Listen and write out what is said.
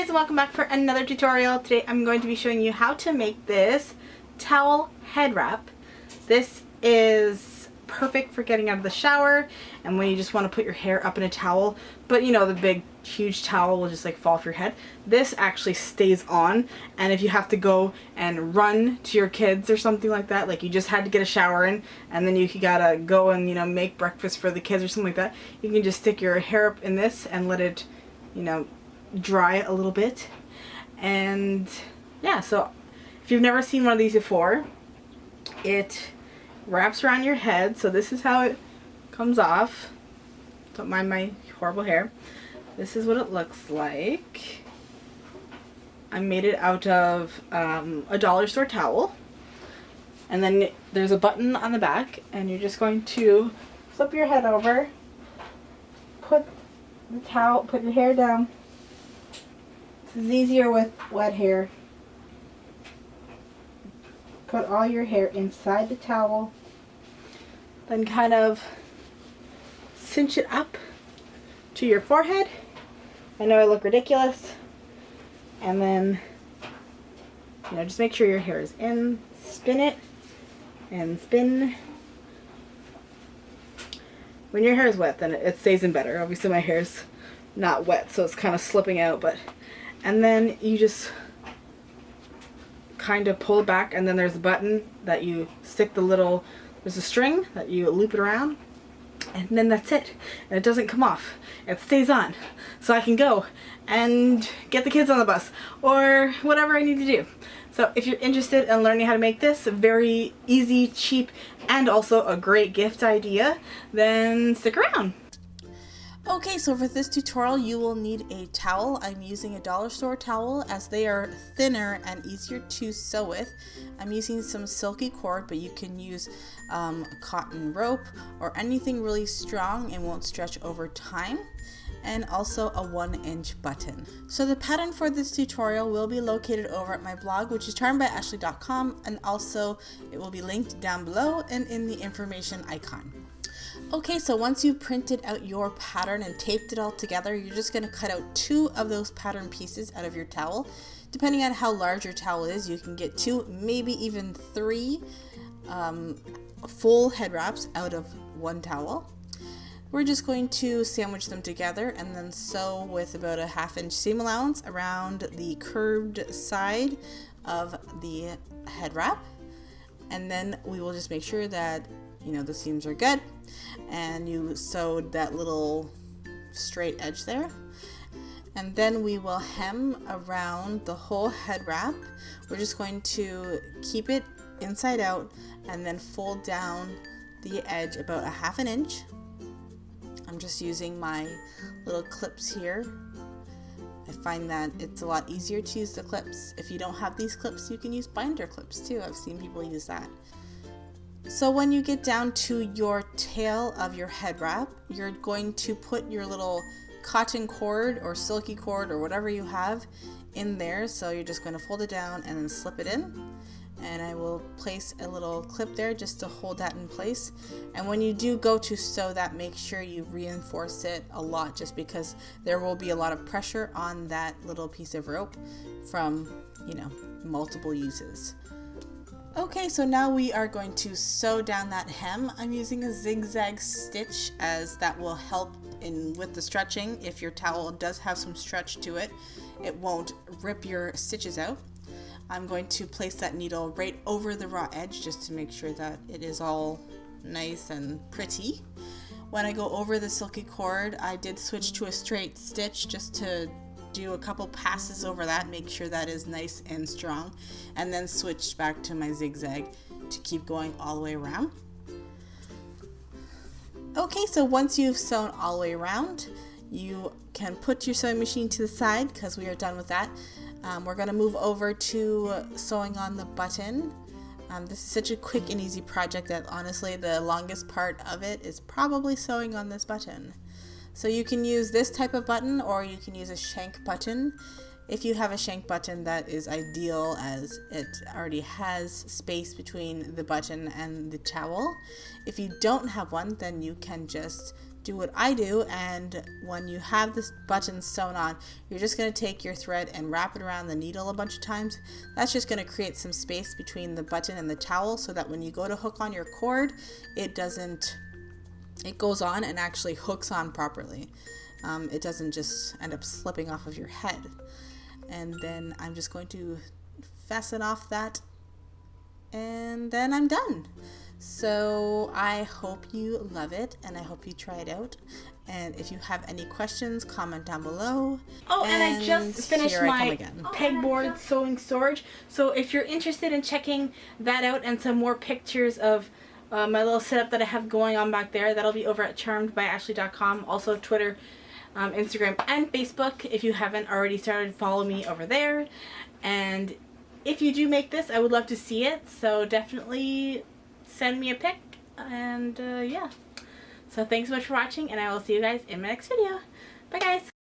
and welcome back for another tutorial. Today I'm going to be showing you how to make this towel head wrap. This is perfect for getting out of the shower and when you just want to put your hair up in a towel, but you know the big huge towel will just like fall off your head. This actually stays on, and if you have to go and run to your kids or something like that, like you just had to get a shower in and then you gotta go and make breakfast for the kids or something like that, you can just stick your hair up in this and let it dry a little bit. And yeah, so if you've never seen one of these before, it wraps around your head. So this is how it comes off. Don't mind my horrible hair. This is what it looks like. I made it out of a dollar store towel, and then there's a button on the back, and you're just going to flip your head over, put your hair down. This is easier with wet hair. Put all your hair inside the towel, then kind of cinch it up to your forehead. I know I look ridiculous. And then, just make sure your hair is in. Spin it and spin. When your hair is wet, then it stays in better. Obviously my hair's not wet, so it's kind of slipping out, and then you just kind of pull it back, and then there's a button that you stick there's a string that you loop it around, and then that's it. And it doesn't come off. It stays on. So I can go and get the kids on the bus or whatever I need to do. So if you're interested in learning how to make this very easy, cheap, and also a great gift idea, then stick around. Okay, so for this tutorial you will need a towel. I'm using a dollar store towel as they are thinner and easier to sew with. I'm using some silky cord, but you can use cotton rope or anything really strong and won't stretch over time. And also a 1-inch button. So the pattern for this tutorial will be located over at my blog, which is charmedbyashley.com, and also it will be linked down below and in the information icon. Okay, so once you've printed out your pattern and taped it all together, you're just going to cut out 2 of those pattern pieces out of your towel. Depending on how large your towel is, you can get 2, maybe even 3 full head wraps out of one towel. We're just going to sandwich them together and then sew with about a 1/2-inch seam allowance around the curved side of the head wrap. And then we will just make sure that the seams are good and you sewed that little straight edge there. And then we will hem around the whole head wrap. We're just going to keep it inside out and then fold down the edge about a 1/2 inch. I'm just using my little clips here. I find that it's a lot easier to use the clips. If you don't have these clips, you can use binder clips too. I've seen people use that. So when you get down to your tail of your head wrap, you're going to put your little cotton cord or silky cord or whatever you have in there. So you're just going to fold it down and then slip it in. And I will place a little clip there just to hold that in place. And when you do go to sew that, make sure you reinforce it a lot, just because there will be a lot of pressure on that little piece of rope from multiple uses. Okay, so now we are going to sew down that hem. I'm using a zigzag stitch as that will help with the stretching. If your towel does have some stretch to it, it won't rip your stitches out. I'm going to place that needle right over the raw edge just to make sure that it is all nice and pretty. When I go over the silky cord, I did switch to a straight stitch just to do a couple passes over that, make sure that is nice and strong, and then switch back to my zigzag to keep going all the way around. Okay, so once you've sewn all the way around, you can put your sewing machine to the side because we are done with that. We're going to move over to sewing on the button. This is such a quick and easy project that honestly the longest part of it is probably sewing on this button. So you can use this type of button or you can use a shank button. If you have a shank button, that is ideal as it already has space between the button and the towel. If you don't have one, then you can just do what I do, and when you have this button sewn on, you're just going to take your thread and wrap it around the needle a bunch of times. That's just going to create some space between the button and the towel so that when you go to hook on your cord, it goes on and actually hooks on properly. It doesn't just end up slipping off of your head. And then I'm just going to fasten off that, and then I'm done. So I hope you love it, and I hope you try it out. And if you have any questions, comment down below. Oh, and I just finished my pegboard sewing storage. So if you're interested in checking that out and some more pictures of my little setup that I have going on back there, that'll be over at charmedbyashley.com. Also Twitter, Instagram, and Facebook. If you haven't already started, follow me over there. And if you do make this, I would love to see it. So definitely send me a pic, and yeah. So thanks so much for watching, and I will see you guys in my next video. Bye guys!